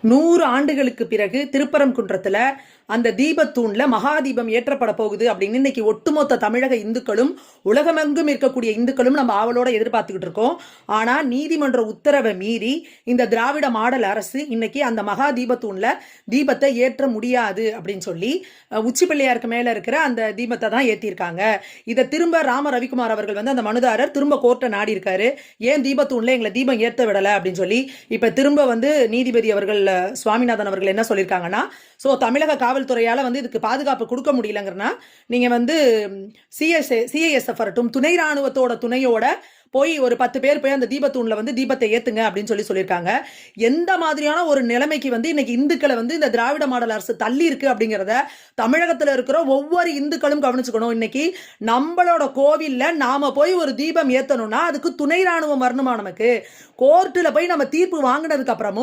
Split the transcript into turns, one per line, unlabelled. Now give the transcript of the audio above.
100 ஆண்டுகளுக்கு பிறகு திருப்பரங்குன்றத்துல அந்த தீபத்தூண்ல மகாதீபம் ஏற்றப்பட போகுது அப்படின்னு இன்னைக்கு ஒட்டுமொத்த தமிழக இந்துக்களும் உலகமெங்கும் இருக்கக்கூடிய இந்துக்களும் நம்ம ஆவலோட எதிர்பார்த்துக்கிட்டு இருக்கோம். ஆனா நீதிமன்ற உத்தரவை மீறி இந்த திராவிட மாடல் அரசு இன்னைக்கு அந்த மகா தீபத்தூண்ல தீபத்தை ஏற்ற முடியாது அப்படின்னு சொல்லி உச்சி பிள்ளையாருக்கு மேல இருக்கிற அந்த தீபத்தை தான் ஏற்றிருக்காங்க. இதை திரும்ப ராம ரவிக்குமார் அவர்கள் அந்த மனுதாரர் திரும்ப கோர்ட்டை நாடி இருக்காரு. ஏன் தீபத்தூண்ல எங்களை தீபம் ஏற்ற விடலை அப்படின்னு சொல்லி இப்ப திரும்ப நீதிபதி அவர்கள் சுவாமிநாதன் அவர்கள் என்ன சொல்லியிருக்காங்கன்னா, ஸோ தமிழக காவல்துறையால் இதுக்கு பாதுகாப்பு கொடுக்க முடியலங்கிறனா நீங்கள் சிஐஎஸ்எஃப் வரட்டும், துணை ராணுவத்தோட துணையோட போய் ஒரு 10 பேர் போய் அந்த தீபத்தூண்ல தீபத்தை ஏத்துங்க அப்படின்னு சொல்லியிருக்காங்க. எந்த மாதிரியான ஒரு நிலைமைக்கு இன்னைக்கு இந்துக்களை இந்த திராவிட மாடல் அரசு தள்ளி இருக்கு அப்படிங்கிறத தமிழகத்துல இருக்கிற ஒவ்வொரு இந்துக்களும் கவனிச்சுக்கணும். இன்னைக்கு நம்மளோட கோவில்ல நாம போய் ஒரு தீபம் ஏத்தணும்னா அதுக்கு துணை ராணுவம் வரணுமா? நமக்கு கோர்ட்டுல போய் நம்ம தீர்ப்பு வாங்கினதுக்கு அப்புறமும்